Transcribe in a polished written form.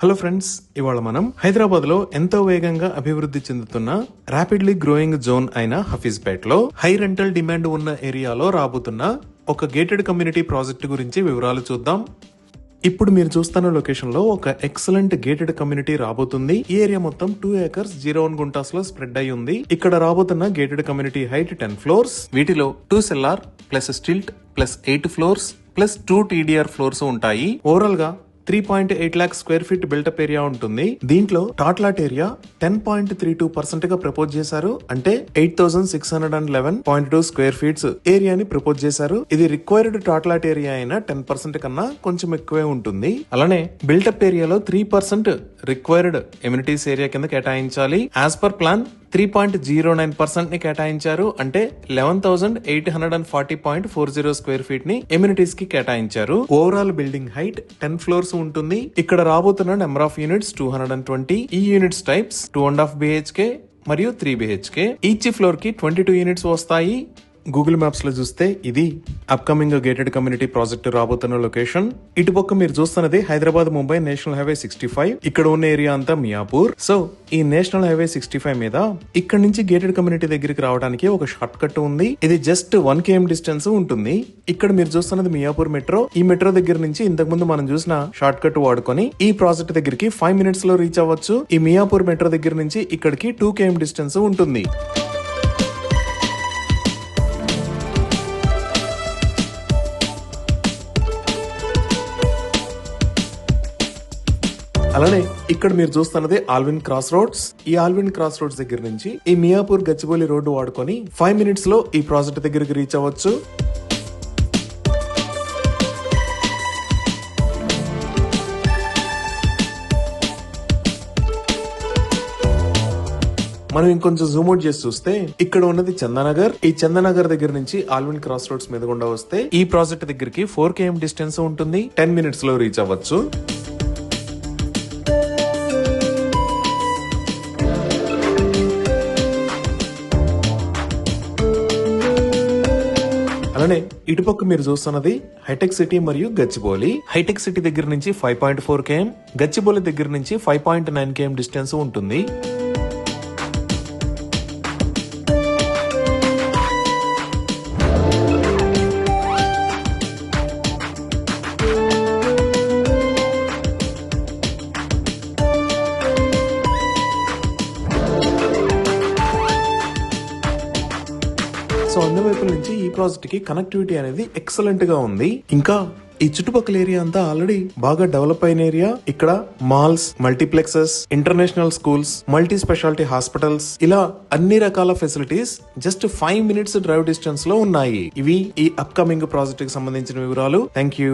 Hello friends, ఇవాళ మనం హైదరాబాద్ లో ఎంతో వేగంగా అభివృద్ధి చెందుతున్న ర్యాపిడ్లీ గ్రోయింగ్ జోన్ అయిన హఫీజ్పేట్ లో హై రెంటల్ డిమాండ్ ఉన్న ఏరియాలో రాబోతున్న ఒక గేటెడ్ కమ్యూనిటీ ప్రాజెక్టు గురించి వివరాలు చూద్దాం. ఇప్పుడు మీరు చూస్తున్న లొకేషన్ లో ఒక ఎక్సలెంట్ గేటెడ్ కమ్యూనిటీ రాబోతుంది. ఈ ఏరియా మొత్తం 2 acres 01 గుంటాస్ లో స్ప్రెడ్ అయి ఉంది. ఇక్కడ రాబోతున్న గేటెడ్ కమ్యూనిటీ హైట్ 10 ఫ్లోర్స్. వీటిలో 2 cellar plus stilt plus 8 floors plus 2 TDR floors ఉంటాయి. ఓవరాల్ గా 3.8 lakh square feet built-up area ఉంటుంది. దీంట్లో టాట్లాట్ ఏరియా 10.32% గా ప్రపోజ్ చేశారు. అంటే 8611.2 స్క్వేర్ ఫీట్స్ ఏరియాని ప్రపోజ్ చేశారు. ఇది రిక్వైర్డ్ టాట్లాట్ ఏరియా అయినా 10% కన్నా కొంచెం ఎక్కువే ఉంటుంది. అలానే బిల్టప్ ఏరియాలో 3% రిక్వైర్డ్ ఎమ్యూనిటీస్ ఏరియా కింద కేటాయించాలి. యాజ్ పర్ ప్లాన్ 3.09% ని కేటాయించారు. అంటే 11,840.40 స్క్వేర్ ఫీట్ ని ఎమ్యూనిటీస్ కి కేటాయించారు. ఓవరాల్ బిల్డింగ్ హైట్ 10 ఫ్లోర్స్ ఉంటుంది. ఇక్కడ రాబోతున్న నెంబర్ ఆఫ్ యూనిట్స్ 220. ఈ యూనిట్స్ టైప్స్ 2.5 BHK మరియు 3 BHK. ఈచ్ ఫ్లోర్ కి 22 యూనిట్స్ వస్తాయి. గూగుల్ మ్యాప్స్ లో చూస్తే ఇది అప్కమింగ్ గేటెడ్ కమ్యూనిటీ ప్రాజెక్ట్ రాబోతున్న లొకేషన్. ఇటుపక్క మీరు చూస్తున్నది హైదరాబాద్ ముంబై నేషనల్ హైవే 65. ఇక్కడ ఉన్న ఏరియా అంతా మియాపూర్. సో ఈ నేషనల్ హైవే 65 మీద ఇక్కడ నుంచి గేటెడ్ కమ్యూనిటీ దగ్గరికి రావడానికి ఒక షార్ట్ కట్ ఉంది. ఇది జస్ట్ 1 km డిస్టెన్స్ ఉంటుంది. ఇక్కడ మీరు చూస్తున్నది మియాపూర్ మెట్రో. ఈ మెట్రో దగ్గర నుంచి ఇంతకు ముందు మనం చూసిన షార్ట్ కట్ వాడుకొని ఈ ప్రాజెక్ట్ దగ్గరికి 5 minutes లో రీచ్ అవ్వచ్చు. ఈ మియాపూర్ మెట్రో దగ్గర నుంచి ఇక్కడికి 2 km డిస్టెన్స్ ఉంటుంది. అలానే ఇక్కడ మీరు చూస్తున్నది ఆల్విన్ క్రాస్ రోడ్స్. ఈ ఆల్విన్ క్రాస్ రోడ్స్ దగ్గర నుంచి ఈ మియాపూర్ గచ్చిబౌలి రోడ్డు వాడుకొని 5 minutes లో ఈ ప్రాజెక్ట్ దగ్గరికి రీచ్ అవ్వచ్చు. మనం ఇంకొంచెం జూమ్ అవుట్ చేసి చూస్తే ఇక్కడ ఉన్నది చందానగర్. ఈ చందానగర్ దగ్గర నుంచి ఆల్విన్ క్రాస్ రోడ్స్ మీద గుండా వస్తే ఈ ప్రాజెక్ట్ దగ్గరికి 4 km డిస్టెన్స్ ఉంటుంది. 10 minutes లో రీచ్ అవ్వచ్చు. అలానే ఇటుపక్క మీరు చూస్తున్నది హైటెక్ సిటీ మరియు గచ్చిబౌలి. హైటెక్ సిటీ దగ్గర నుంచి 5.4 km, గచ్చిబౌలి దగ్గర నుంచి 5.9 km డిస్టెన్స్ ఉంటుంది. సో అన్ని వైపుల నుంచి ఈ ప్రాజెక్ట్ కి కనెక్టివిటీ అనేది ఎక్సలెంట్ గా ఉంది. ఇంకా ఈ చుట్టుపక్కల ఏరియా అంతా ఆల్రెడీ బాగా డెవలప్ అయిన ఏరియా. ఇక్కడ malls, multiplexes, international schools, multi speciality hospitals, ఇలా అన్ని రకాల facilities just 5 minutes drive distance లో ఉన్నాయి. ఇవి ఈ అప్కమింగ్ ప్రాజెక్ట్ కి సంబంధించిన వివరాలు. Thank you.